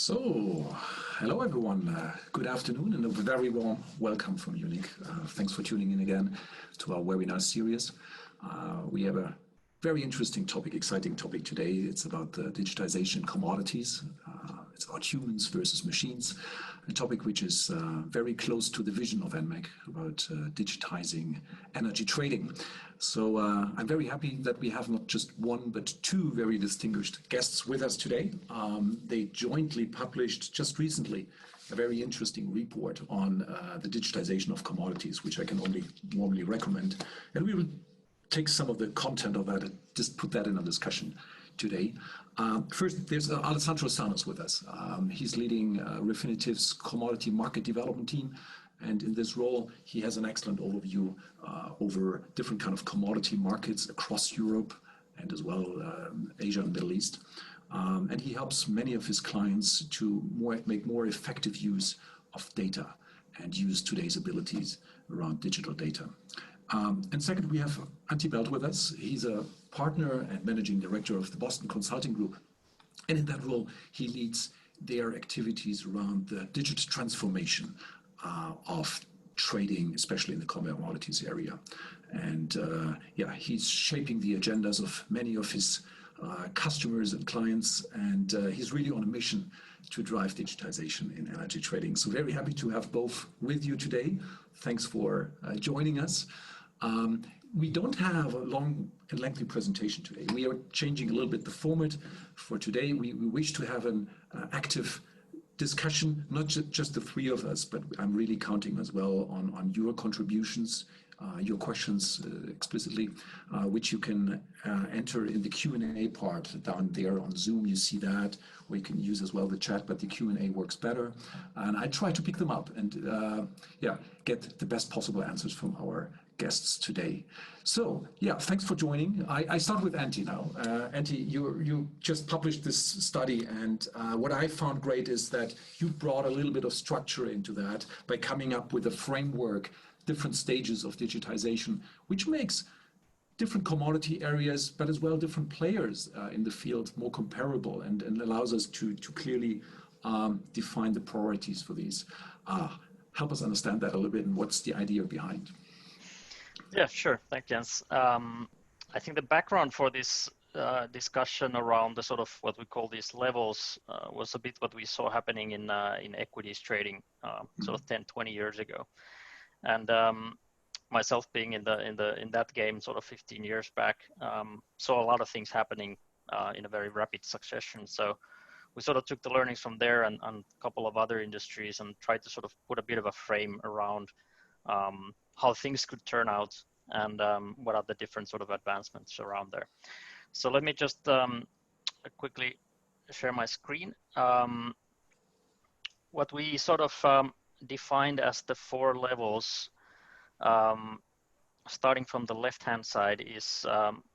So, hello everyone. Good afternoon and a very warm welcome from Munich. Thanks for tuning in again to our webinar series. We have a very interesting topic, exciting topic today. It's about the digitization commodities. It's about humans versus machines, a topic which is very close to the vision of enmacc about digitizing energy trading. So I'm very happy that we have not just one, but two very distinguished guests with us today. They jointly published just recently a very interesting report on the digitization of commodities, which I can only warmly recommend. And we will take some of the content of that and just put that in a discussion today. First, there's Alessandro Sanos with us. He's leading Refinitiv's commodity market development team. And in this role, he has an excellent overview over different kind of commodity markets across Europe and as well Asia and Middle East. And he helps many of his clients to make more effective use of data and use today's abilities around digital data. And second, we have Antti Belt with us. He's a partner and managing director of the Boston Consulting Group. And in that role, he leads their activities around the digital transformation of trading, especially in the commodities area. And he's shaping the agendas of many of his customers and clients, and he's really on a mission to drive digitization in energy trading. So very happy to have both with you today. Thanks for joining us. We don't have a long and lengthy presentation today. We are changing a little bit the format for today. We wish to have an active discussion, not just the three of us, but I'm really counting as well on your contributions, your questions explicitly, which you can enter in the Q&A part down there on Zoom. You see that, or you can use as well the chat, but the Q&A works better. And I try to pick them up and get the best possible answers from our guests today. So thanks for joining. I start with Antti now. Antti, you just published this study, and what I found great is that you brought a little bit of structure into that by coming up with a framework, different stages of digitization, which makes different commodity areas, but as well different players in the field more comparable and allows us to clearly define the priorities for these. Help us understand that a little bit and what's the idea behind. Yeah, sure. Thank you, Jens. I think the background for this discussion around the sort of what we call these levels was a bit what we saw happening in equities trading sort of 10, 20 years ago. And myself being in that game sort of 15 years back, saw a lot of things happening in a very rapid succession. So we sort of took the learnings from there and a couple of other industries and tried to sort of put a bit of a frame around how things could turn out and what are the different sort of advancements around there. So let me just quickly share my screen. What we sort of defined as the 4 levels, starting from the left-hand side, is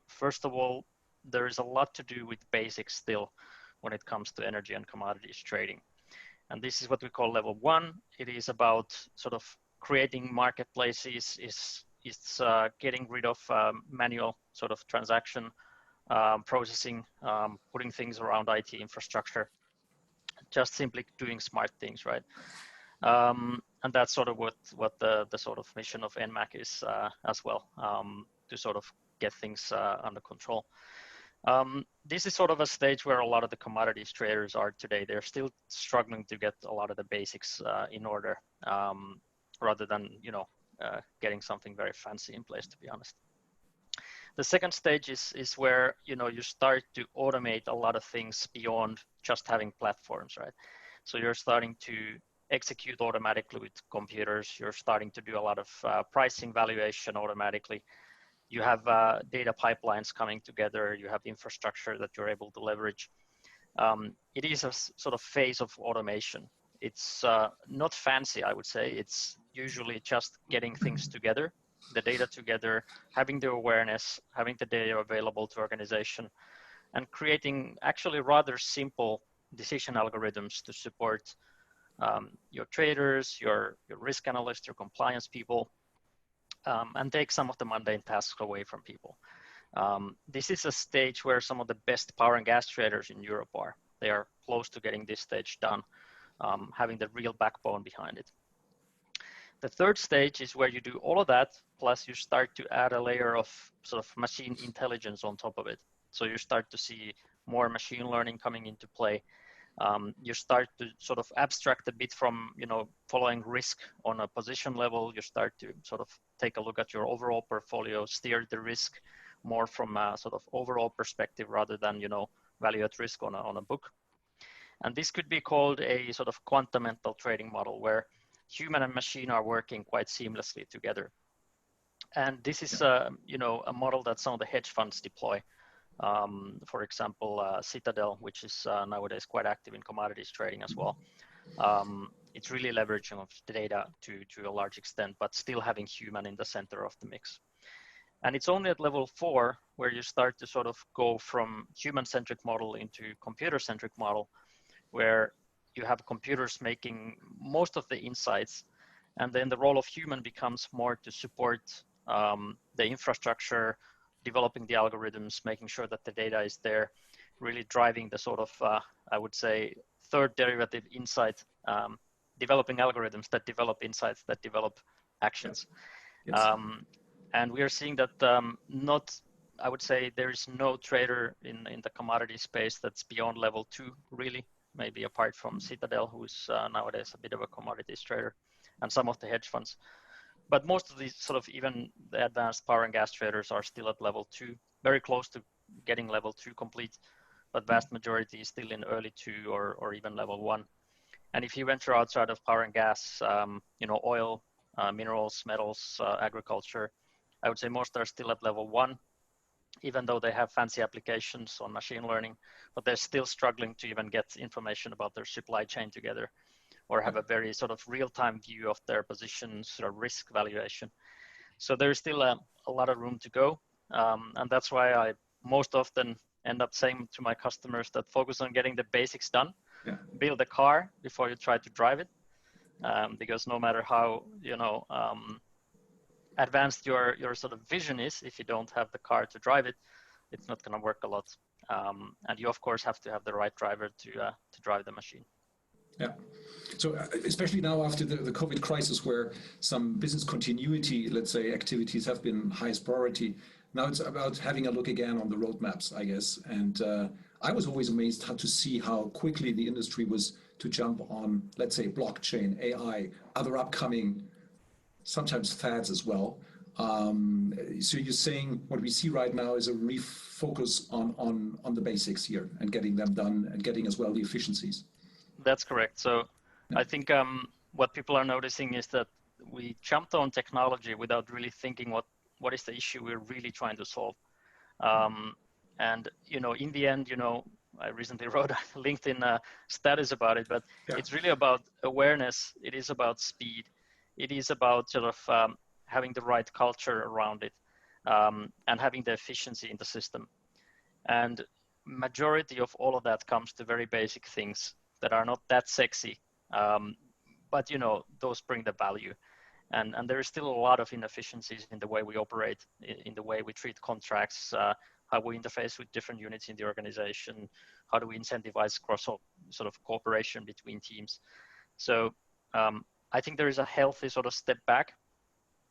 first of all, there is a lot to do with basics still when it comes to energy and commodities trading. And this is what we call level 1. It is about sort of creating marketplaces, it's getting rid of manual sort of transaction processing, putting things around IT infrastructure, just simply doing smart things, right? And that's sort of what the sort of mission of enmacc is as well, to sort of get things under control. This is sort of a stage where a lot of the commodities traders are today. They're still struggling to get a lot of the basics in order, rather than getting something very fancy in place, to be honest. The second stage is where you start to automate a lot of things beyond just having platforms, right? So you're starting to execute automatically with computers. You're starting to do a lot of pricing valuation automatically. You have data pipelines coming together. You have infrastructure that you're able to leverage. It is a sort of phase of automation. It's not fancy, I would say. It's usually just getting things together, the data together, having the awareness, having the data available to organization, and creating actually rather simple decision algorithms to support your traders, your risk analysts, your compliance people, and take some of the mundane tasks away from people. This is a stage where some of the best power and gas traders in Europe are. they are close to getting this stage done, having the real backbone behind it. The third stage is where you do all of that, plus you start to add a layer of sort of machine intelligence on top of it. So you start to see more machine learning coming into play. You start to sort of abstract a bit from, following risk on a position level. You start to sort of take a look at your overall portfolio, steer the risk more from a sort of overall perspective rather than, value at risk on a book. And this could be called a sort of quantamental trading model where human and machine are working quite seamlessly together. And this is, a model that some of the hedge funds deploy. For example, Citadel, which is nowadays quite active in commodities trading as well. It's really leveraging of the data to a large extent, but still having human in the center of the mix. And it's only at level 4 where you start to sort of go from human-centric model into computer-centric model, where you have computers making most of the insights, and then the role of human becomes more to support the infrastructure, developing the algorithms, making sure that the data is there, really driving the sort of, I would say, third derivative insight, developing algorithms that develop insights, that develop actions. Yes. And we are seeing that I would say there is no trader in the commodity space that's beyond level 2, really, maybe apart from Citadel, who's nowadays a bit of a commodities trader, and some of the hedge funds. But most of these sort of even the advanced power and gas traders are still at level 2, very close to getting level 2 complete, but vast majority is still in early 2 or even level 1. And if you venture outside of power and gas, oil, minerals, metals, agriculture, I would say most are still at level 1, even though they have fancy applications on machine learning, but they're still struggling to even get information about their supply chain together, or have a very sort of real-time view of their positions or risk valuation. So there's still a lot of room to go. And that's why I most often end up saying to my customers that focus on getting the basics done. Build a car before you try to drive it. Because no matter how, advanced your sort of vision is, if you don't have the car to drive it, it's not going to work a lot. And you, of course, have to have the right driver to drive the machine. Yeah. So especially now after the COVID crisis, where some business continuity, let's say, activities have been highest priority, now it's about having a look again on the roadmaps, I guess. And I was always amazed to see how quickly the industry was to jump on, let's say, blockchain, AI, other upcoming, sometimes fads as well. So you're saying what we see right now is a refocus on the basics here and getting them done and getting as well the efficiencies. That's correct. So I think what people are noticing is that we jumped on technology without really thinking what is the issue we're really trying to solve. And, in the end, I recently wrote a LinkedIn status about it, but it's really about awareness. It is about speed. It is about sort of having the right culture around it, and having the efficiency in the system. And majority of all of that comes to very basic things that are not that sexy, but those bring the value. And there is still a lot of inefficiencies in the way we operate, in the way we treat contracts, how we interface with different units in the organization, how do we incentivize cross sort of cooperation between teams. So I think there is a healthy sort of step back.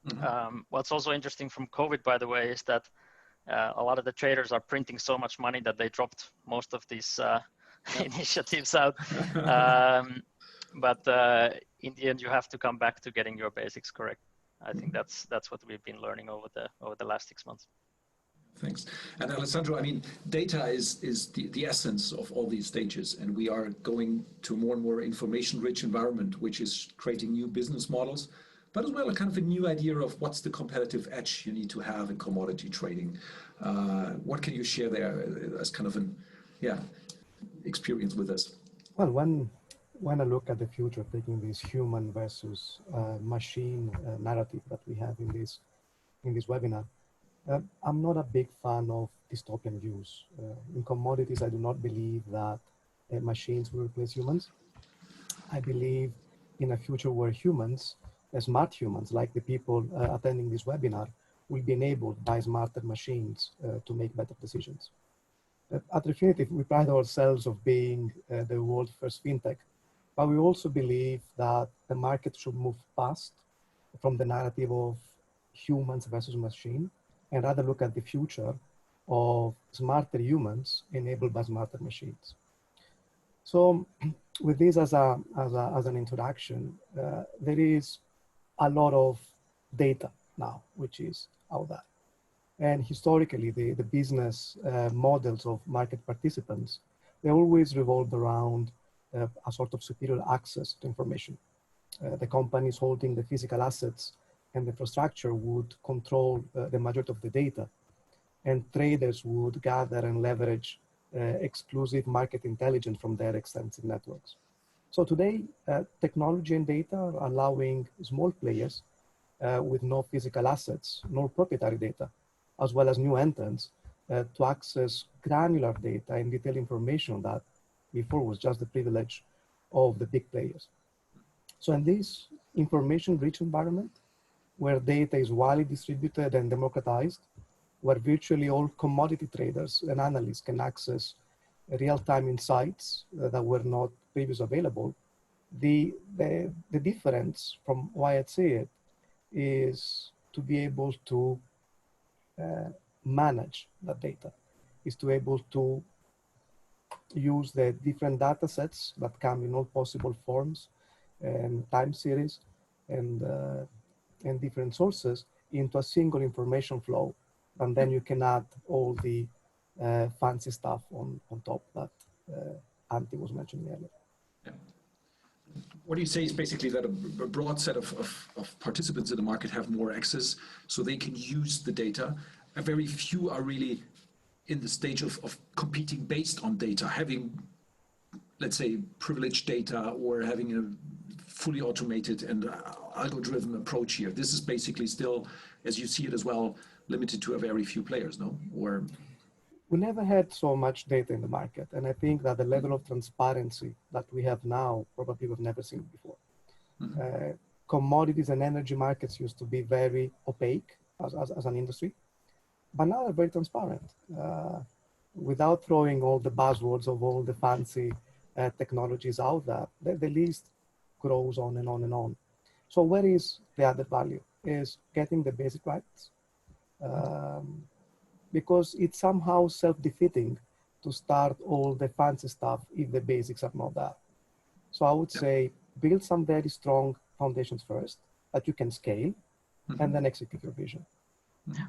Mm-hmm. What's also interesting from COVID, by the way, is that a lot of the traders are printing so much money that they dropped most of these initiatives out. But in the end, you have to come back to getting your basics correct. I think that's what we've been learning over the last 6 months. Thanks. And Alessandro, I mean, data is the essence of all these stages, and we are going to more and more information-rich environment, which is creating new business models, but as well a kind of a new idea of what's the competitive edge you need to have in commodity trading. What can you share there as kind of an experience with us? Well, when I look at the future, taking this human versus machine narrative that we have in this webinar, I'm not a big fan of dystopian views. In commodities, I do not believe that machines will replace humans. I believe in a future where humans, smart humans, like the people attending this webinar, will be enabled by smarter machines to make better decisions. At Refinitiv, we pride ourselves of being the world's first fintech, but we also believe that the market should move past from the narrative of humans versus machine and rather look at the future of smarter humans enabled by smarter machines. So with this as an introduction, there is a lot of data now, which is out there. And historically, the business models of market participants, they always revolved around a sort of superior access to information. The companies holding the physical assets and the infrastructure would control the majority of the data, and traders would gather and leverage exclusive market intelligence from their extensive networks. So today, technology and data are allowing small players with no physical assets, nor proprietary data, as well as new entrants to access granular data and detailed information that before was just the privilege of the big players. So in this information-rich environment, where data is widely distributed and democratized, where virtually all commodity traders and analysts can access real-time insights that were not previously available, the difference from why I'd say it is to be able to manage that data, is to be able to use the different data sets that come in all possible forms and time series and different sources into a single information flow. And then you can add all the fancy stuff on top that Antti was mentioning earlier. Yeah. What you say is basically that a broad set of participants in the market have more access, so they can use the data. A very few are really in the stage of competing based on data, having, let's say, privileged data or having a fully automated and algo-driven approach here. This is basically still, as you see it as well, limited to a very few players, no? Or we never had so much data in the market, and I think that the level of transparency that we have now, probably we've never seen before. Mm-hmm. Commodities and energy markets used to be very opaque as an industry, but now they're very transparent. Without throwing all the buzzwords of all the fancy technologies out there, the list grows on and on and on. So where is the added value? Is getting the basic rights. Because it's somehow self-defeating to start all the fancy stuff if the basics are not there. So I would say build some very strong foundations first that you can scale, mm-hmm. and then execute your vision. Yeah.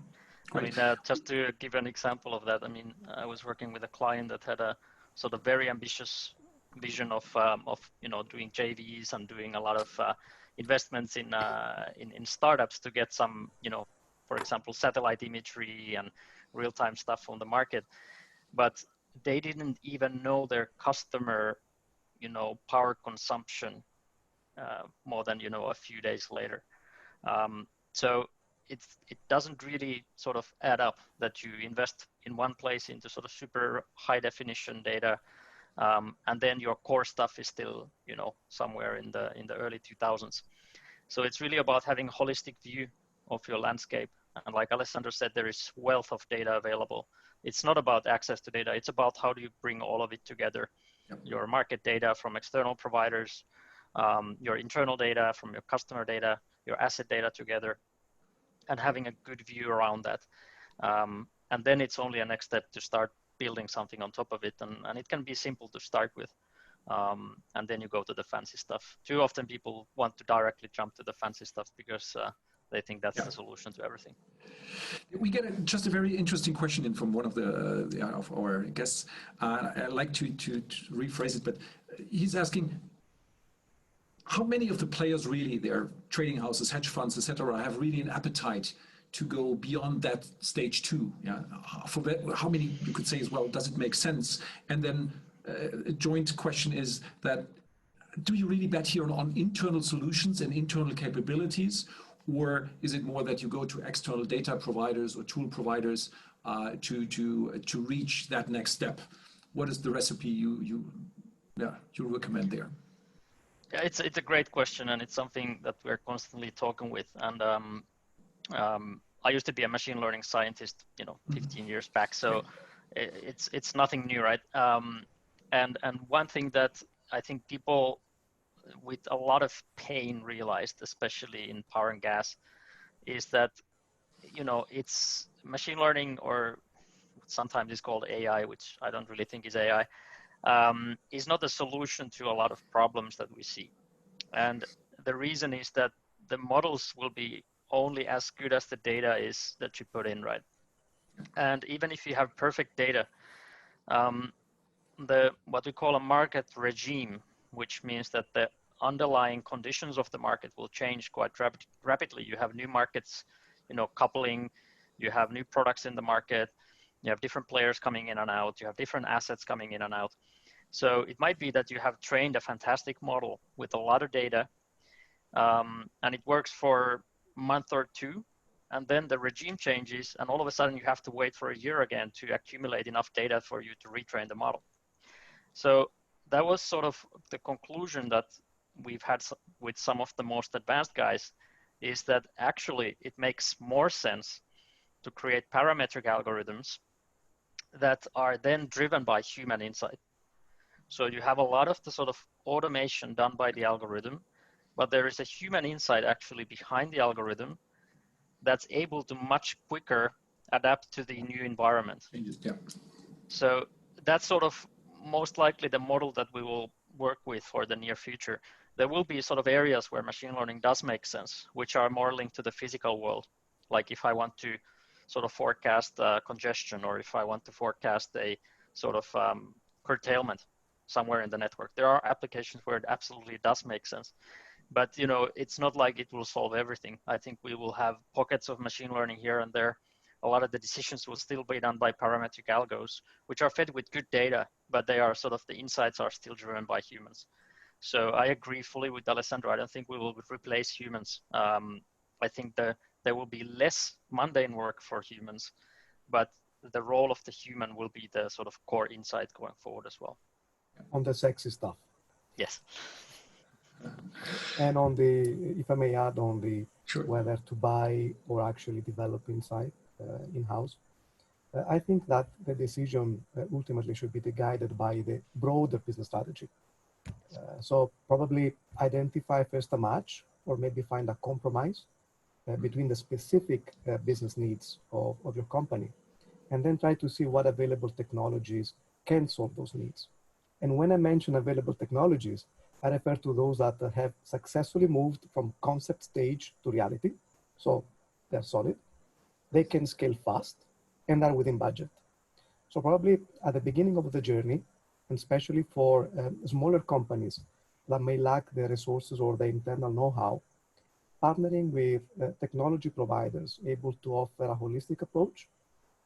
I mean, just to give an example of that, I mean, I was working with a client that had a sort of very ambitious vision of doing JVs and doing a lot of investments in startups to get some, for example, satellite imagery and real-time stuff on the market, but they didn't even know their customer, power consumption more than, a few days later. So it doesn't really sort of add up that you invest in one place into sort of super high definition data, and then your core stuff is still, somewhere in the early 2000s. So it's really about having a holistic view of your landscape. And like Alessandro said, there is wealth of data available. It's not about access to data. It's about how do you bring all of it together. Yep. Your market data from external providers, your internal data from your customer data, your asset data together, and having a good view around that. And then it's only a next step to start building something on top of it. And it can be simple to start with. And then you go to the fancy stuff. Too often people want to directly jump to the fancy stuff because they think that's the solution to everything. We get just a very interesting question in from one of of our guests. I'd like to rephrase it, but he's asking, how many of the players really, their trading houses, hedge funds, etc., have really an appetite to go beyond that stage 2? Yeah, for that, how many you could say as well? Does it make sense? And then a joint question is that: do you really bet here on internal solutions and internal capabilities? Or is it more that you go to external data providers or tool providers to reach that next step? What is the recipe you recommend there? Yeah, it's a great question, and it's something that we're constantly talking with. And I used to be a machine learning scientist, 15 years back. So it's nothing new, right? And one thing that I think people with a lot of pain realized, especially in power and gas, is that it's machine learning, or sometimes it's called AI, which I don't really think is AI, is not a solution to a lot of problems that we see. And the reason is that the models will be only as good as the data is that you put in, right? And even if you have perfect data, what we call a market regime, which means that the underlying conditions of the market will change quite rapidly. You have new markets, coupling, you have new products in the market, you have different players coming in and out, you have different assets coming in and out. So it might be that you have trained a fantastic model with a lot of data, and it works for a month or two, and then the regime changes, and all of a sudden you have to wait for a year again to accumulate enough data for you to retrain the model. So that was sort of the conclusion that we've had with some of the most advanced guys, is that actually it makes more sense to create parametric algorithms that are then driven by human insight. So you have a lot of the sort of automation done by the algorithm, but there is a human insight actually behind the algorithm that's able to much quicker adapt to the new environment. Yeah. So that's sort of most likely the model that we will work with for the near future. There will be sort of areas where machine learning does make sense, which are more linked to the physical world. Like if I want to sort of forecast congestion, or if I want to forecast a sort of curtailment somewhere in the network, there are applications where it absolutely does make sense. But it's not like it will solve everything. I think we will have pockets of machine learning here and there. A lot of the decisions will still be done by parametric algos, which are fed with good data, but they are sort of, the insights are still driven by humans. So I agree fully with Alessandro. I don't think we will replace humans. I think there will be less mundane work for humans, but the role of the human will be the sort of core insight going forward as well. On the sexy stuff. Yes. And on the, if I may add, on the Sure. whether to buy or actually develop insight in-house, I think that the decision ultimately should be guided by the broader business strategy. So probably identify first a match, or maybe find a compromise between the specific business needs of your company, and then try to see what available technologies can solve those needs. And when I mention available technologies, I refer to those that have successfully moved from concept stage to reality. So they're solid, they can scale fast, and are within budget. So probably at the beginning of the journey, and especially for smaller companies that may lack the resources or the internal know-how, partnering with technology providers able to offer a holistic approach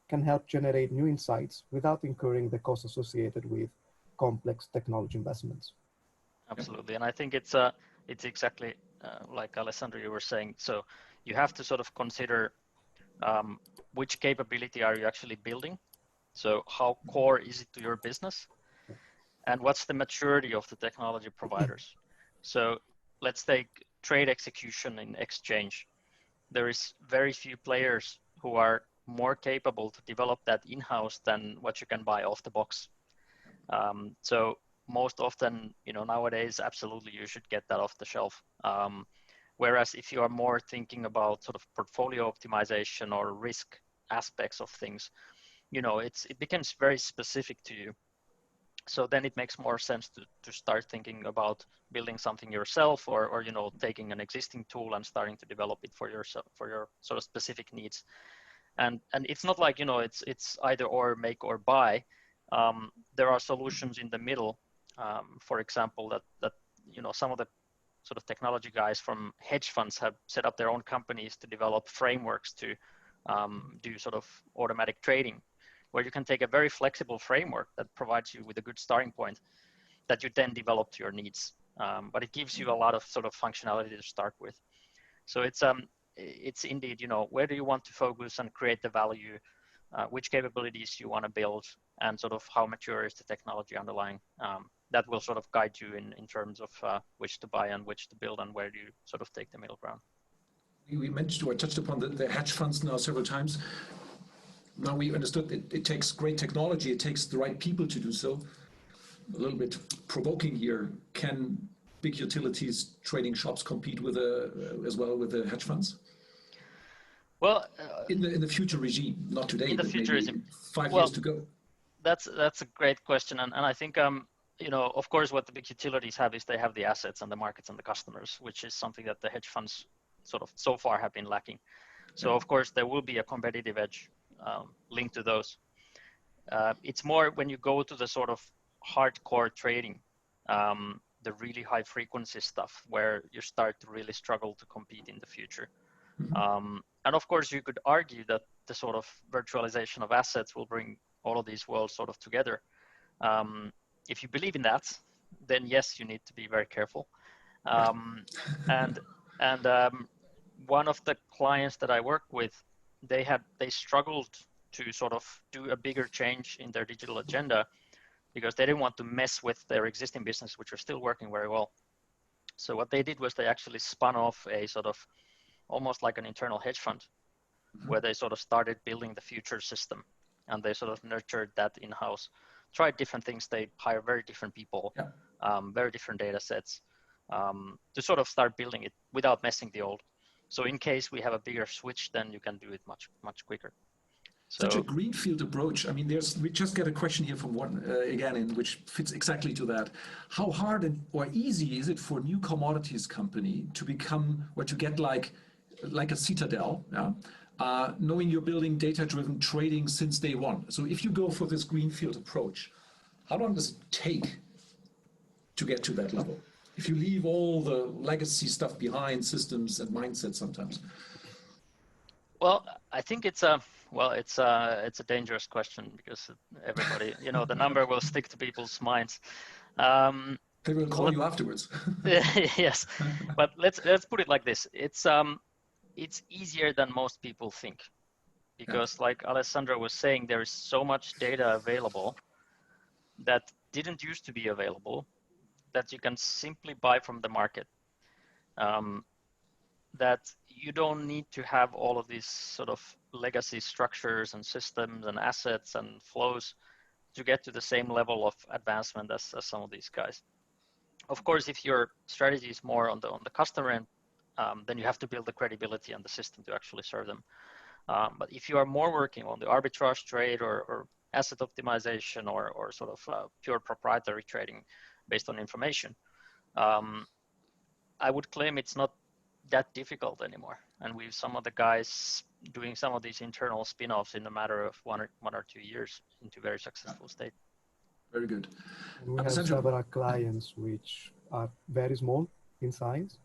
can help generate new insights without incurring the costs associated with complex technology investments. Absolutely, and I think it's exactly like Alessandro, you were saying. So you have to sort of consider which capability are you actually building? So how core is it to your business? And what's the maturity of the technology providers? So let's take trade execution in exchange. There is very few players who are more capable to develop that in-house than what you can buy off the box. So most often, nowadays, absolutely, you should get that off the shelf. Whereas if you are more thinking about sort of portfolio optimization or risk aspects of things, it becomes very specific to you. So then it makes more sense to start thinking about building something yourself, or taking an existing tool and starting to develop it for yourself, for your sort of specific needs. And it's not like, it's either or, make or buy. There are solutions in the middle. For example, that some of the sort of technology guys from hedge funds have set up their own companies to develop frameworks to do sort of automatic trading, where you can take a very flexible framework that provides you with a good starting point that you then develop to your needs. But it gives you a lot of sort of functionality to start with. So it's indeed, where do you want to focus and create the value, which capabilities you want to build, and sort of how mature is the technology underlying. That will sort of guide you in terms of which to buy and which to build, and where do you sort of take the middle ground. We mentioned or touched upon the hedge funds now several times. Now we understood it takes great technology, it takes the right people to do so. A little bit provoking here, can big utilities trading shops compete with as well with the hedge funds? Well, in the future regime, not today, in the but future maybe regime, 5 years to go. That's a great question, and I think of course, what the big utilities have is they have the assets and the markets and the customers, which is something that the hedge funds sort of so far have been lacking. So of course there will be a competitive edge linked to those. It's more when you go to the sort of hardcore trading, the really high frequency stuff, where you start to really struggle to compete in the future. And of course, you could argue that the sort of virtualization of assets will bring all of these worlds sort of together. If you believe in that, then yes, you need to be very careful. And one of the clients that I work with, they struggled to sort of do a bigger change in their digital agenda because they didn't want to mess with their existing business, which are still working very well. So what they did was they actually spun off a sort of almost like an internal hedge fund, where they sort of started building the future system, and they sort of nurtured that in-house, tried different things. They hire very different people, very different data sets, to sort of start building it without messing the old. So in case we have a bigger switch, then you can do it much, much quicker. So, such a greenfield approach. I mean, we just get a question here from one, again, which fits exactly to that. How hard or easy is it for a new commodities company to become, or to get like a citadel, knowing you're building data-driven trading since day one? So if you go for this greenfield approach, how long does it take to get to that level? If you leave all the legacy stuff behind, systems and mindset sometimes. Well, I think it's a dangerous question because everybody, the number will stick to people's minds. They will call you afterwards. Yes, but let's put it like this. It's easier than most people think, because like Alessandro was saying, there is so much data available that didn't used to be available that you can simply buy from the market. That you don't need to have all of these sort of legacy structures and systems and assets and flows to get to the same level of advancement as some of these guys. Of course, if your strategy is more on the customer end, then you have to build the credibility and the system to actually serve them. But if you are more working on the arbitrage trade or asset optimization or sort of pure proprietary trading based on information, I would claim it's not that difficult anymore. And with some of the guys doing some of these internal spin-offs in a matter of one or 2 years into very successful state. Very good. And we have several clients which are very small in size,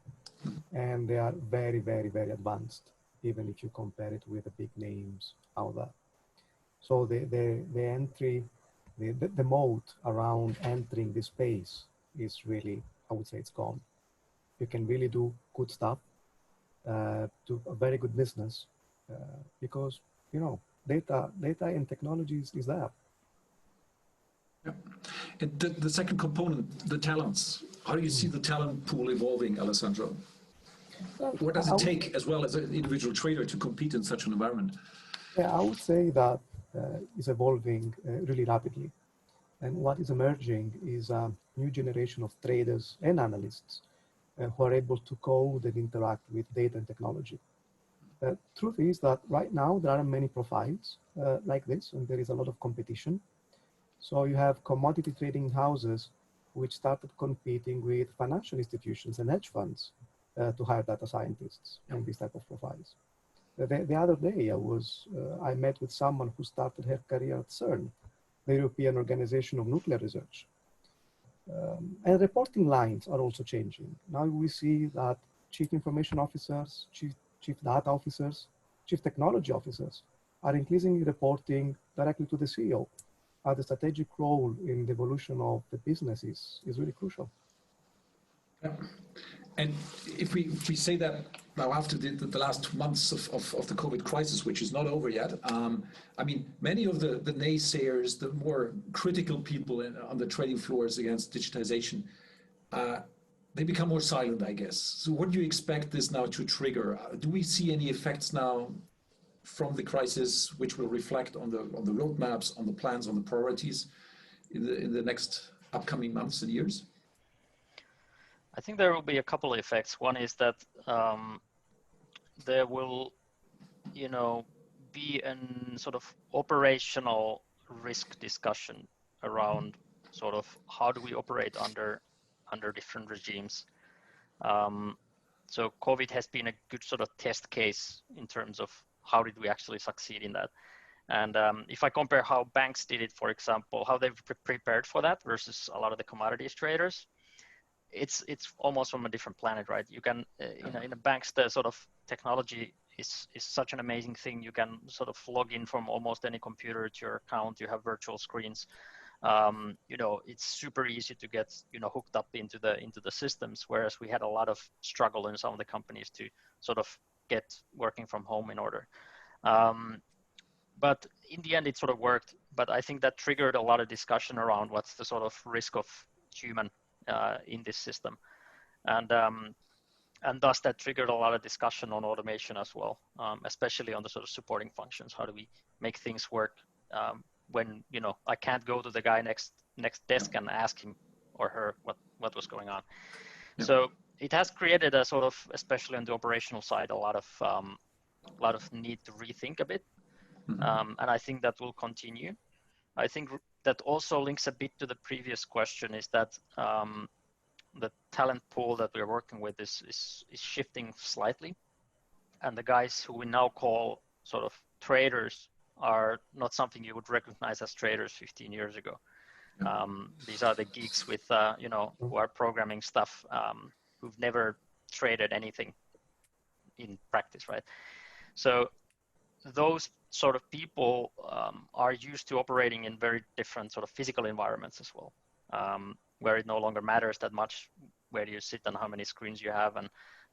and they are very, very, very advanced, even if you compare it with the big names out there. So the entry, the moat around entering this space is really, I would say, it's gone. You can really do good stuff, do a very good business, because data and technologies is there. Yeah. And the second component, the talents. How do you see the talent pool evolving, Alessandro? What does it take as well as an individual trader to compete in such an environment? Yeah, I would say that is evolving really rapidly. And what is emerging is a new generation of traders and analysts who are able to code and interact with data and technology. Truth is that right now there aren't many profiles like this, and there is a lot of competition. So you have commodity trading houses which started competing with financial institutions and hedge funds to hire data scientists and these type of profiles. The other day I met with someone who started her career at CERN, the European Organization of Nuclear Research. And reporting lines are also changing. Now we see that chief information officers, chief data officers, chief technology officers are increasingly reporting directly to the CEO. The strategic role in the evolution of the business is really crucial. Yeah. And if we say that now after the last months of the COVID crisis, which is not over yet, I mean, many of the naysayers, the more critical people on the trading floors against digitization, they become more silent, I guess. So what do you expect this now to trigger? Do we see any effects now from the crisis, which will reflect on the roadmaps, on the plans, on the priorities in the next upcoming months and years? I think there will be a couple of effects. One is that there will, be an sort of operational risk discussion around sort of how do we operate under different regimes. So COVID has been a good sort of test case in terms of how did we actually succeed in that. And if I compare how banks did it, for example, how they've prepared for that versus a lot of the commodities traders, it's almost from a different planet, right? You can, in a banks, the sort of technology is such an amazing thing. You can sort of log in from almost any computer to your account. You have virtual screens. It's super easy to get, hooked up into the systems, whereas we had a lot of struggle in some of the companies to sort of get working from home in order. But in the end, it sort of worked. But I think that triggered a lot of discussion around what's the sort of risk of human in this system. And thus that triggered a lot of discussion on automation as well, especially on the sort of supporting functions. How do we make things work when, I can't go to the guy next desk and ask him or her what was going on. Yeah. So it has created a sort of, especially on the operational side, a lot of need to rethink a bit. Mm-hmm. And I think that will continue. I think that also links a bit to the previous question, is that the talent pool that we're working with is shifting slightly. And the guys who we now call sort of traders are not something you would recognize as traders 15 years ago. Yeah. These are the geeks with, who are programming stuff, who've never traded anything in practice, right? So those sort of people are used to operating in very different sort of physical environments as well, where it no longer matters that much where you sit and how many screens you have and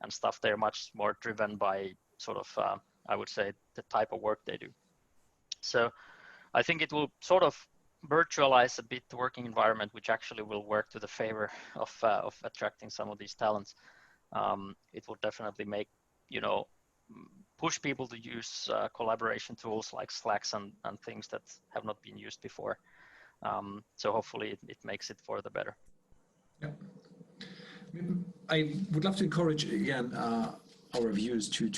stuff. They're much more driven by sort of, I would say, the type of work they do. So I think it will sort of virtualize a bit the working environment, which actually will work to the favor of attracting some of these talents. It will definitely make, push people to use collaboration tools like Slacks and things that have not been used before. So hopefully it makes it for the better. Yeah. I would love to encourage again our viewers to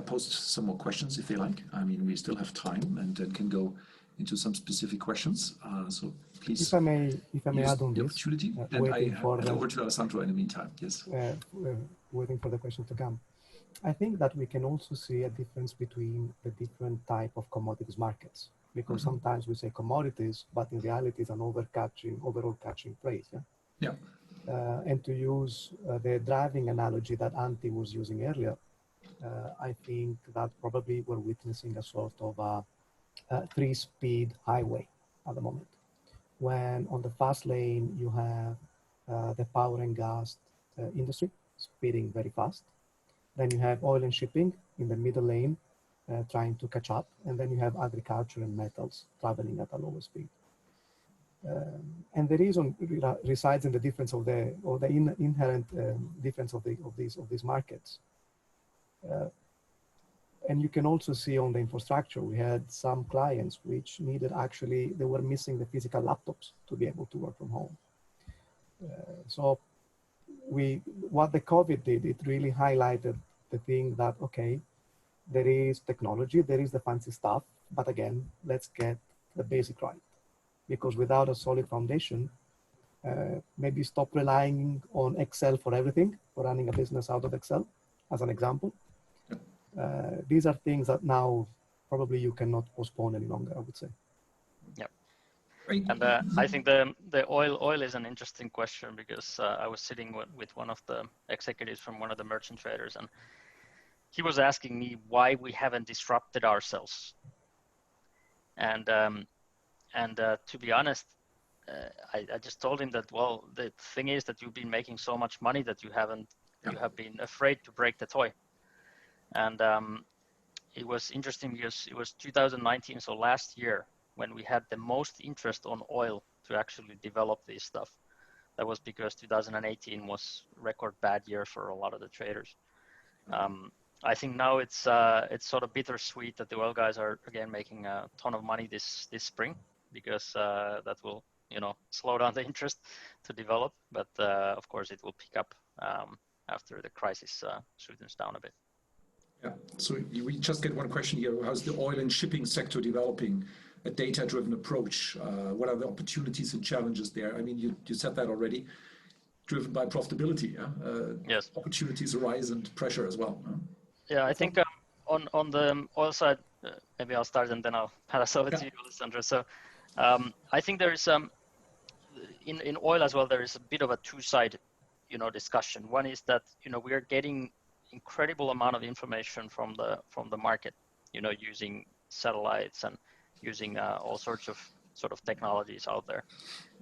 post some more questions if they like. I mean, we still have time and can go into some specific questions. So please, if I may add on the this, opportunity. And I hand over to Alessandro in the meantime. Yes. Waiting for the question to come. I think that we can also see a difference between the different type of commodities markets, because mm-hmm. sometimes we say commodities, but in reality it's an overall catching phrase. Yeah. Yeah. And to use the driving analogy that Antti was using earlier, I think that probably we're witnessing a sort of a three-speed highway at the moment. When on the fast lane you have the power and gas industry speeding very fast. Then you have oil and shipping in the middle lane trying to catch up. And then you have agriculture and metals traveling at a lower speed. And the reason resides in the difference of the inherent difference of these markets. And you can also see on the infrastructure, we had some clients which needed they were missing the physical laptops to be able to work from home. So what the COVID did, it really highlighted the thing that, okay, there is technology, there is the fancy stuff, but again, let's get the basic right. Because without a solid foundation, maybe stop relying on Excel for everything, for running a business out of Excel, as an example. These are things that now probably you cannot postpone any longer, I would say. Yeah. And I think the oil is an interesting question, because I was sitting with one of the executives from one of the merchant traders, and he was asking me why we haven't disrupted ourselves. And to be honest, I just told him that, well, the thing is that you've been making so much money that you have been afraid to break the toy. And it was interesting because it was 2019, so last year, when we had the most interest on oil to actually develop this stuff. That was because 2018 was record bad year for a lot of the traders. I think now it's sort of bittersweet that the oil guys are again making a ton of money this spring, because that will, you know, slow down the interest to develop. But of course, it will pick up after the crisis soothes down a bit. Yeah. So we just get one question here: how's the oil and shipping sector developing a data-driven approach? What are the opportunities and challenges there? I mean, you said that already. Driven by profitability, yes. Opportunities arise and pressure as well. Yeah, I think on the oil side, maybe I'll start and then I'll pass over to you, Alessandro. So I think there is in oil as well, there is a bit of a two-sided, you know, discussion. One is that, you know, we are getting incredible amount of information from the market, you know, using satellites and using all sorts of sort of technologies out there,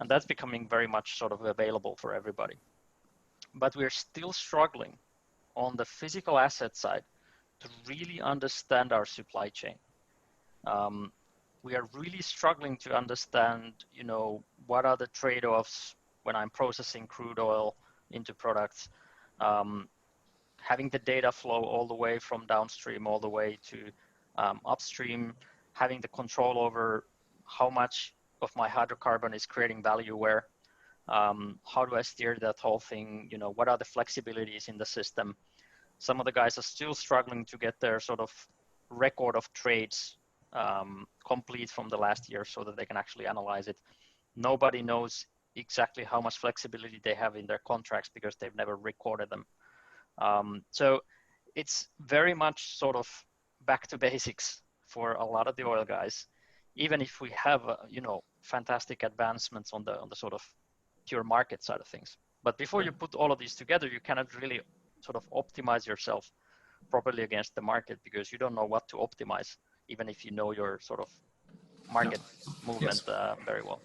and that's becoming very much sort of available for everybody. But we're still struggling on the physical asset side to really understand our supply chain. We are really struggling to understand, you know, what are the trade-offs when I'm processing crude oil into products, having the data flow all the way from downstream all the way to upstream, having the control over how much of my hydrocarbon is creating value where, how do I steer that whole thing, you know, what are the flexibilities in the system. Some of the guys are still struggling to get their sort of record of trades complete from the last year so that they can actually analyze it. Nobody knows exactly how much flexibility they have in their contracts because they've never recorded them. So it's very much sort of back to basics for a lot of the oil guys, even if we have, you know, fantastic advancements on the sort of pure market side of things. But before you put all of these together, you cannot really sort of optimize yourself properly against the market because you don't know what to optimize, even if you know your sort of market movement very well.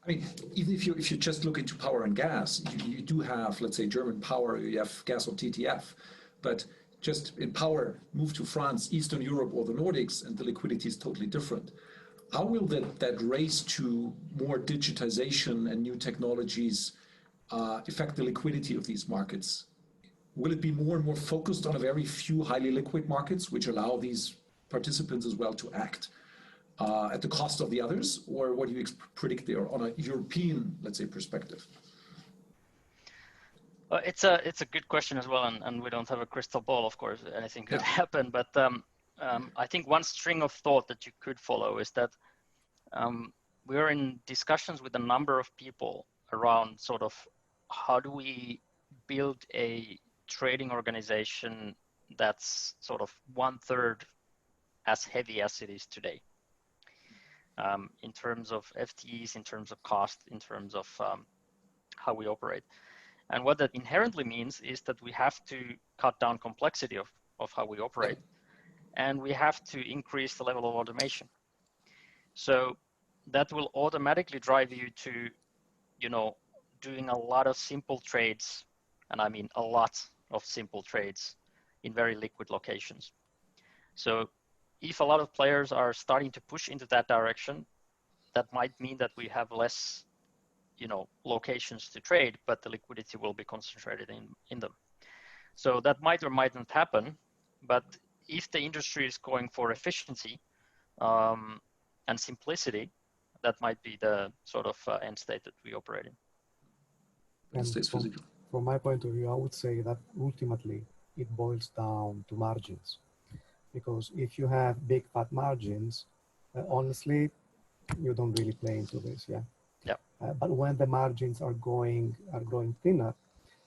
I mean, even if you just look into power and gas, you do have, let's say, German power, you have gas on TTF, but just in power, move to France, Eastern Europe, or the Nordics, and the liquidity is totally different. How will that race to more digitization and new technologies affect the liquidity of these markets? Will it be more and more focused on a very few highly liquid markets, which allow these participants as well to act at the cost of the others, or what do you predict there on a European, let's say, perspective? It's a good question as well, and we don't have a crystal ball, of course. Anything could happen, but I think one string of thought that you could follow is that we are in discussions with a number of people around sort of how do we build a trading organization that's sort of 1/3 as heavy as it is today. In terms of FTEs, in terms of cost, in terms of how we operate. And what that inherently means is that we have to cut down complexity of how we operate, and we have to increase the level of automation. So that will automatically drive you to, you know, doing a lot of simple trades, and I mean a lot of simple trades in very liquid locations. So if a lot of players are starting to push into that direction, that might mean that we have less, you know, locations to trade, but the liquidity will be concentrated in them. So that might or might not happen, but if the industry is going for efficiency and simplicity, that might be the sort of end state that we operate in. And from my point of view, I would say that ultimately it boils down to margins. Because if you have big fat margins, honestly, you don't really play into this, but when the margins are growing thinner,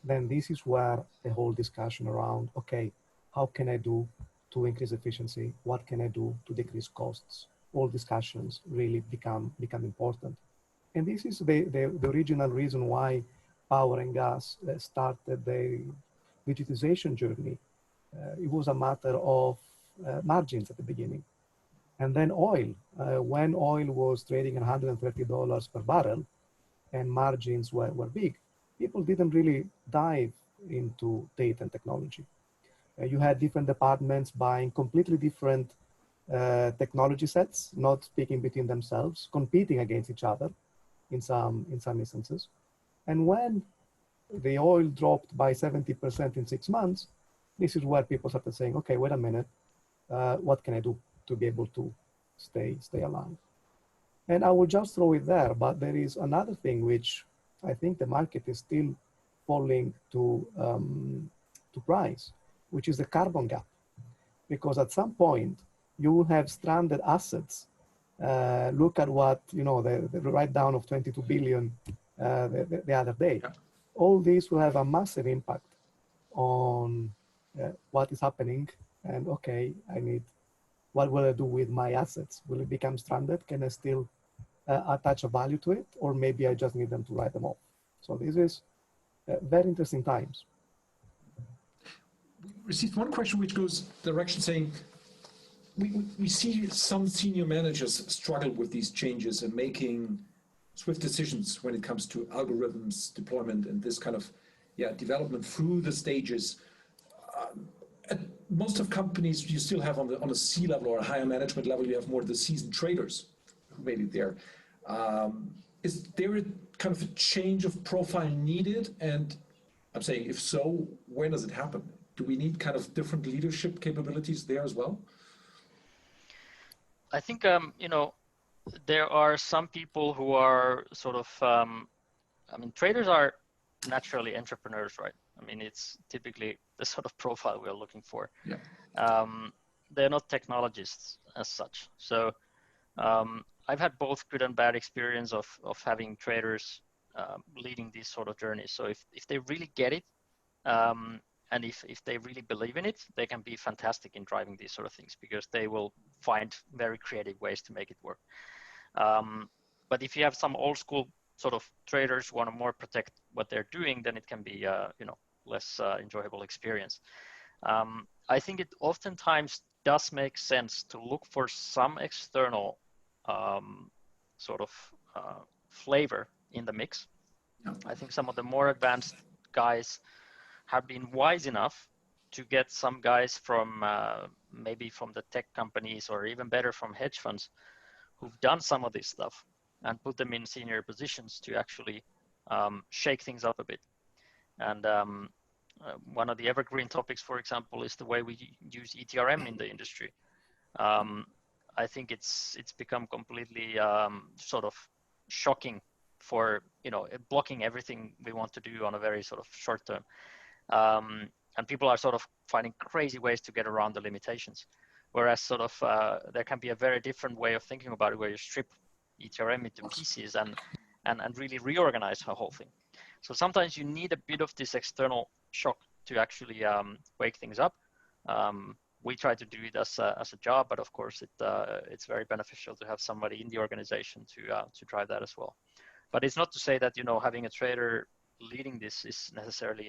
then this is where the whole discussion around, okay, how can I do to increase efficiency? What can I do to decrease costs? All discussions really become important. And this is the original reason why power and gas started the digitization journey. It was a matter of margins at the beginning. And then oil, when oil was trading at $130 per barrel and margins were big, people didn't really dive into data and technology. You had different departments buying completely different technology sets, not speaking between themselves, competing against each other in some instances. And when the oil dropped by 70% in 6 months, this is where people started saying, okay, wait a minute, what can I do to be able to stay alive? And I will just throw it there, but there is another thing which I think the market is still falling to price, which is the carbon gap. Because at some point, you will have stranded assets. Look at what, the write-down of 22 billion the other day. Yeah. All these will have a massive impact on what is happening. And okay, what will I do with my assets? Will it become stranded? Can I still attach a value to it? Or maybe I just need them to write them off. So this is very interesting times. We received one question which goes direction saying, we see some senior managers struggle with these changes and making swift decisions when it comes to algorithms, deployment, and this kind of development through the stages. At most of companies, you still have on a C level or a higher management level, you have more of the seasoned traders who made it there. Is there a kind of a change of profile needed? And I'm saying, if so, where does it happen? Do we need kind of different leadership capabilities there as well? I think, there are some people who are sort of, traders are naturally entrepreneurs, right? I mean, it's typically the sort of profile we're looking for. Yeah. They're not technologists as such. So I've had both good and bad experience of having traders leading these sort of journeys. So if they really get it, and if they really believe in it, they can be fantastic in driving these sort of things because they will find very creative ways to make it work. But if you have some old school sort of traders who want to more protect what they're doing, then it can be less enjoyable experience. I think it oftentimes does make sense to look for some external sort of flavor in the mix. Yeah. I think some of the more advanced guys have been wise enough to get some guys from maybe from the tech companies or even better from hedge funds who've done some of this stuff and put them in senior positions to actually shake things up a bit. And one of the evergreen topics, for example, is the way we use ETRM in the industry. I think it's become completely sort of shocking for blocking everything we want to do on a very sort of short term. And people are sort of finding crazy ways to get around the limitations. Whereas sort of there can be a very different way of thinking about it where you strip ETRM into pieces and really reorganize the whole thing. So sometimes you need a bit of this external shock to actually wake things up. We try to do it as a job, but of course it's very beneficial to have somebody in the organization to drive that as well. But it's not to say that having a trader leading this is necessarily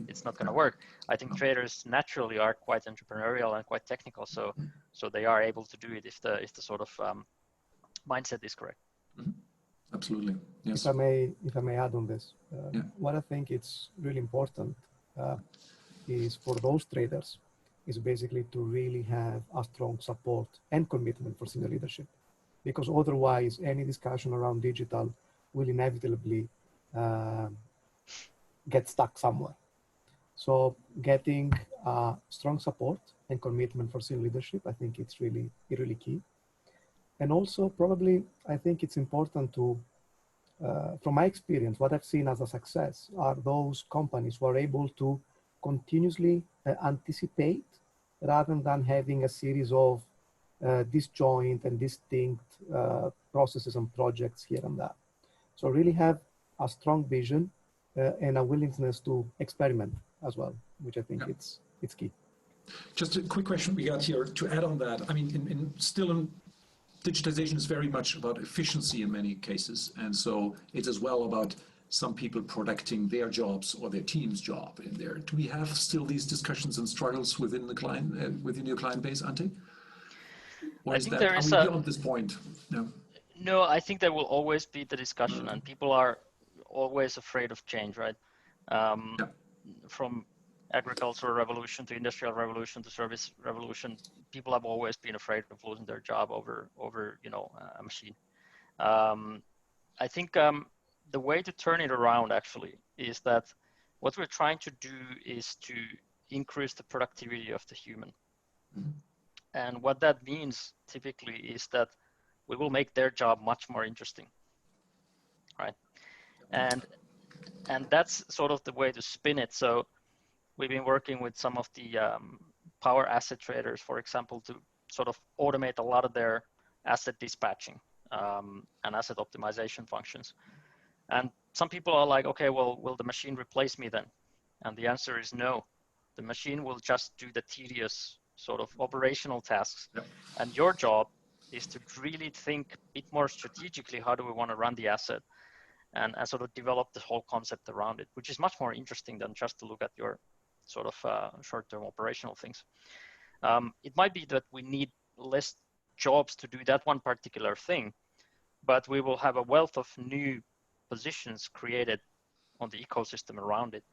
it's not going to work. I think traders naturally are quite entrepreneurial and quite technical, so they are able to do it if the sort of mindset is correct. Mm-hmm. Absolutely. Yes. If I may add on this, what I think it's really important is for those traders is basically to really have a strong support and commitment for senior leadership, because otherwise any discussion around digital will inevitably get stuck somewhere. So getting strong support and commitment for senior leadership, I think it's really key. And also probably, I think it's important to, from my experience, what I've seen as a success are those companies who are able to continuously anticipate rather than having a series of disjoint and distinct processes and projects here and there. So really have a strong vision and a willingness to experiment as well, which I think it's key. Just a quick question we got here to add on that. I mean, digitization is very much about efficiency in many cases, and so it's as well about some people protecting their jobs or their team's job in there. Do we have still these discussions and struggles within the client, within your client base, Antti? Or is that, are we beyond this point? No. No, I think there will always be the discussion, and people are always afraid of change, right? From agricultural revolution to industrial revolution to service revolution, people have always been afraid of losing their job over a machine. I think the way to turn it around actually is that what we're trying to do is to increase the productivity of the human. Mm-hmm. And what that means typically is that we will make their job much more interesting, right? And that's sort of the way to spin it. So we've been working with some of the power asset traders, for example, to sort of automate a lot of their asset dispatching and asset optimization functions. And some people are like, okay, well, will the machine replace me then? And the answer is no. The machine will just do the tedious sort of operational tasks. Yep. And your job is to really think a bit more strategically, how do we want to run the asset, and sort of develop the whole concept around it, which is much more interesting than just to look at your sort of short-term operational things. It might be that we need less jobs to do that one particular thing, but we will have a wealth of new positions created on the ecosystem around it.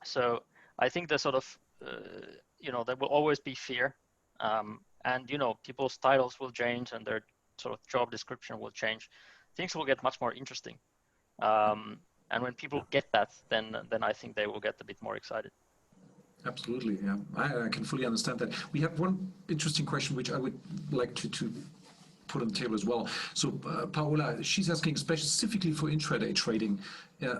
So I think the sort of, there will always be fear. And, people's titles will change and their sort of job description will change. Things will get much more interesting. And when people get that, then I think they will get a bit more excited. Absolutely, yeah. I can fully understand that. We have one interesting question which I would like to put on the table as well. So Paola, she's asking specifically for intraday trading,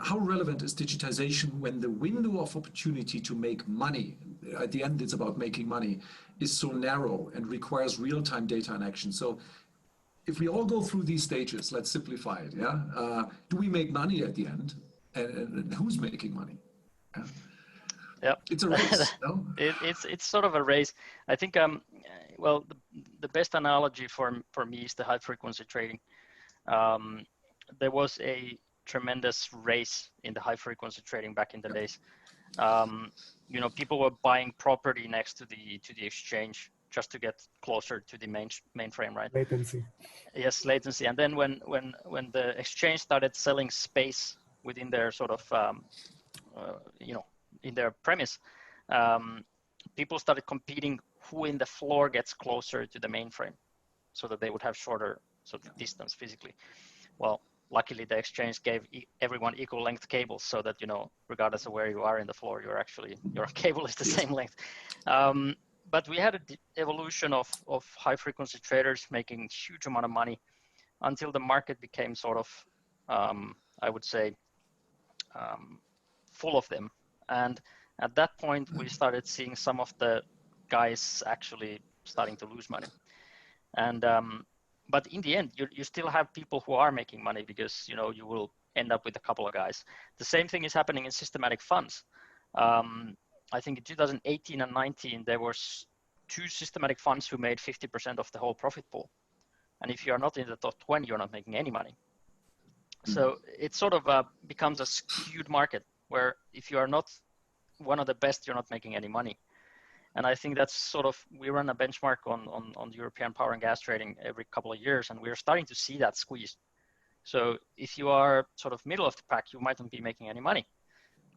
how relevant is digitization when the window of opportunity to make money, at the end it's about making money, is so narrow and requires real-time data and action? So if we all go through these stages, let's simplify it, yeah? Do we make money at the end? And who's making money? Yeah. Yeah, it's a race. No? It's sort of a race. I think the best analogy for me is the high frequency trading. There was a tremendous race in the high frequency trading back in the days. People were buying property next to the exchange just to get closer to the mainframe, right? Latency. Yes, latency. And then when the exchange started selling space within their sort of in their premise, people started competing who in the floor gets closer to the mainframe so that they would have shorter sort of distance physically. Well, luckily the exchange gave everyone equal length cables so that, regardless of where you are in the floor, your cable is the same length. But we had an evolution of high frequency traders making huge amount of money until the market became sort of, I would say, full of them. And at that point, we started seeing some of the guys actually starting to lose money. And but in the end, you still have people who are making money because you will end up with a couple of guys. The same thing is happening in systematic funds. I think in 2018 and 19, there were 2 systematic funds who made 50% of the whole profit pool. And if you are not in the top 20, you're not making any money. So it sort of becomes a skewed market where if you are not one of the best, you're not making any money. And I think that's sort of, we run a benchmark on European power and gas trading every couple of years, and we're starting to see that squeeze. So if you are sort of middle of the pack, you mightn't be making any money.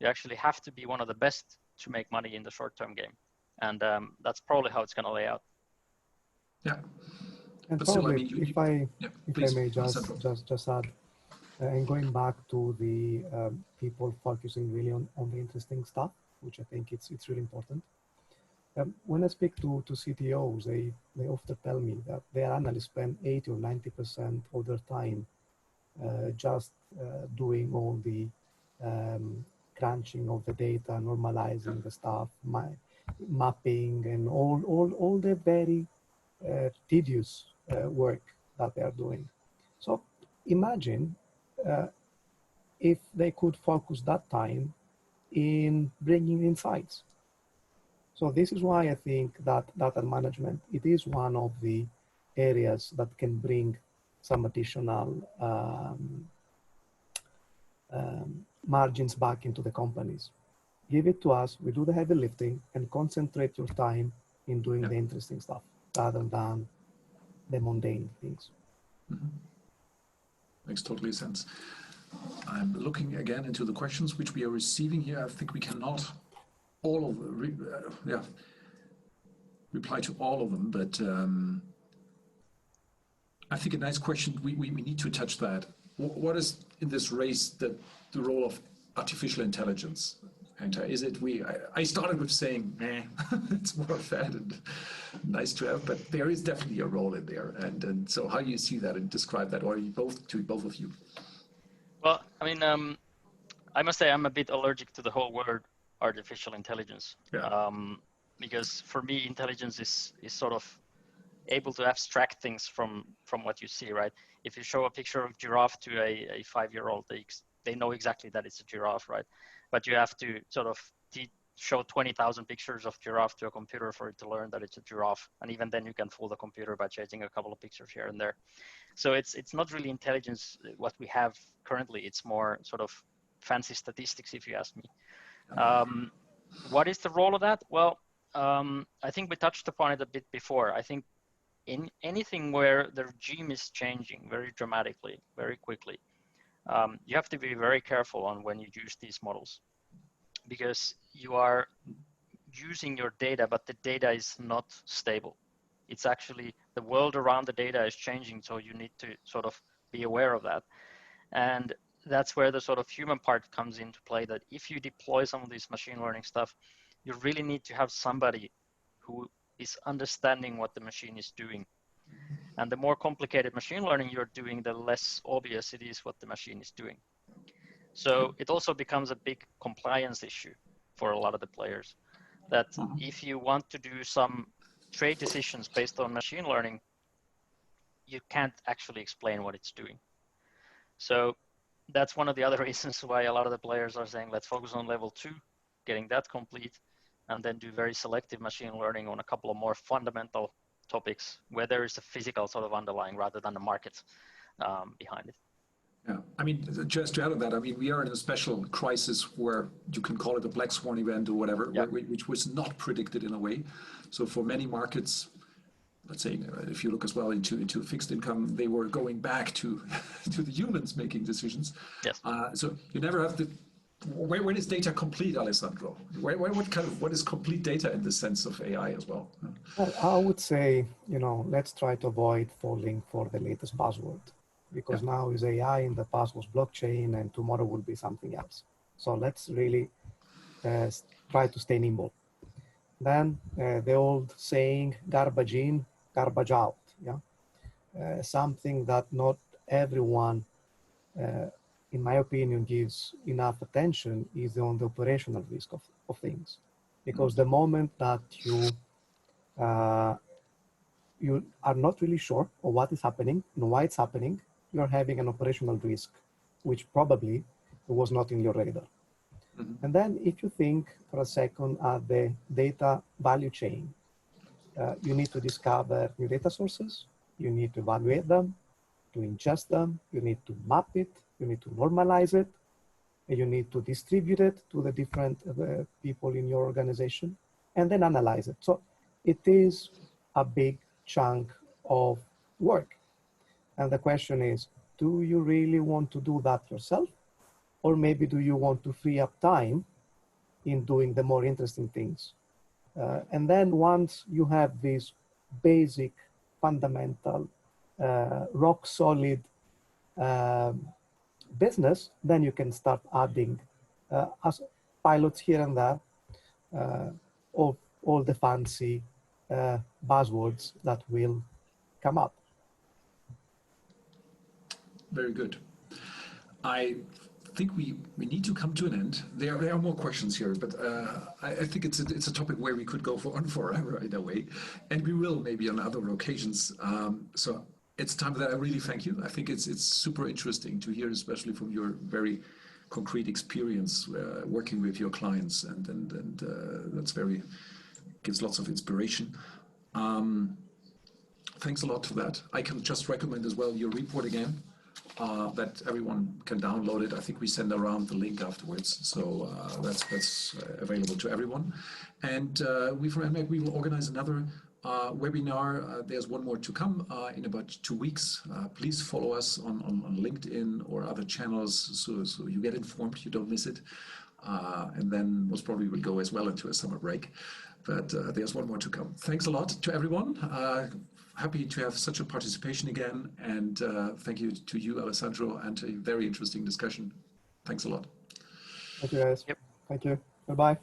You actually have to be one of the best to make money in the short-term game. And that's probably how it's going to lay out. Yeah. And but probably, still, if I may just add, and going back to the people focusing really on the interesting stuff, which I think it's really important. When I speak to CTOs, they often tell me that their analysts spend 80 or 90% of their time just doing all the crunching of the data, normalizing the stuff, mapping, and all the very tedious work that they are doing. So imagine if they could focus that time in bringing insights. So this is why I think that data management, it is one of the areas that can bring some additional margins back into the companies. Give it to us, we do the heavy lifting, and concentrate your time in doing the interesting stuff rather than the mundane things. Mm-hmm. Makes totally sense. I'm looking again into the questions which we are receiving here. I think we cannot reply to all of them, but I think a nice question, we need to touch that. What is in this race the role of artificial intelligence? And is it I started with saying, it's more fat and nice to have, but there is definitely a role in there. And so how do you see that and describe that, or are you both of you? Well, I mean, I must say I'm a bit allergic to the whole word artificial intelligence. Yeah. Because for me, intelligence is sort of able to abstract things from what you see, right? If you show a picture of giraffe to a 5-year-old, they know exactly that it's a giraffe, right? But you have to sort of show 20,000 pictures of giraffe to a computer for it to learn that it's a giraffe. And even then you can fool the computer by changing a couple of pictures here and there. So it's not really intelligence what we have currently. It's more sort of fancy statistics, if you ask me. What is the role of that? Well, I think we touched upon it a bit before. I think in anything where the regime is changing very dramatically, very quickly, you have to be very careful on when you use these models, because you are using your data, but the data is not stable. It's actually the world around the data is changing, so you need to sort of be aware of that. And that's where the sort of human part comes into play, that if you deploy some of this machine learning stuff, you really need to have somebody who is understanding what the machine is doing. And the more complicated machine learning you're doing, the less obvious it is what the machine is doing. So it also becomes a big compliance issue for a lot of the players, that if you want to do some trade decisions based on machine learning, you can't actually explain what it's doing. So that's one of the other reasons why a lot of the players are saying, let's focus on level 2, getting that complete, and then do very selective machine learning on a couple of more fundamental topics where there is a physical sort of underlying rather than the market behind it. Yeah, I mean, just to add on that, I mean, we are in a special crisis where you can call it a black swan event or whatever, which was not predicted in a way. So for many markets, let's say, if you look as well into fixed income, they were going back to to the humans making decisions. Yes. So you never have to. When is data complete, Alessandro? What is complete data in the sense of AI as well? Well, I would say, let's try to avoid falling for the latest buzzword, because now is AI, in the past was blockchain, and tomorrow will be something else. So let's really try to stay nimble. Then the old saying, garbage in, garbage out. Yeah, something that not everyone, in my opinion, gives enough attention is on the operational risk of things, because the moment that you are not really sure of what is happening and why it's happening, you're having an operational risk, which probably was not in your radar. And then if you think for a second at the data value chain, you need to discover new data sources, you need to evaluate them, to ingest them, you need to map it, you need to normalize it, and you need to distribute it to the different people in your organization, and then analyze it. So it is a big chunk of work. And the question is, do you really want to do that yourself? Or maybe do you want to free up time in doing the more interesting things? And then once you have this basic, fundamental, rock solid business, then you can start adding as pilots here and there of all the fancy buzzwords that will come up. Very good. I think we need to come to an end. There are more questions here, but I think it's a topic where we could go on forever in a way, and we will maybe on other occasions. So it's time that I really thank you. I think it's super interesting to hear, especially from your very concrete experience working with your clients, and that's gives lots of inspiration. Thanks a lot for that. I can just recommend as well your report again. That everyone can download it. I think we send around the link afterwards, so that's available to everyone. And we from EMEAC, we will organize another webinar. There's one more to come in about 2 weeks. Please follow us on LinkedIn or other channels so you get informed, you don't miss it. And then most probably we'll go as well into a summer break. But there's one more to come. Thanks a lot to everyone. Happy to have such a participation again, and thank you to you, Alessandro, and a very interesting discussion. Thanks a lot. Thank you, guys. Yep. Thank you. Goodbye.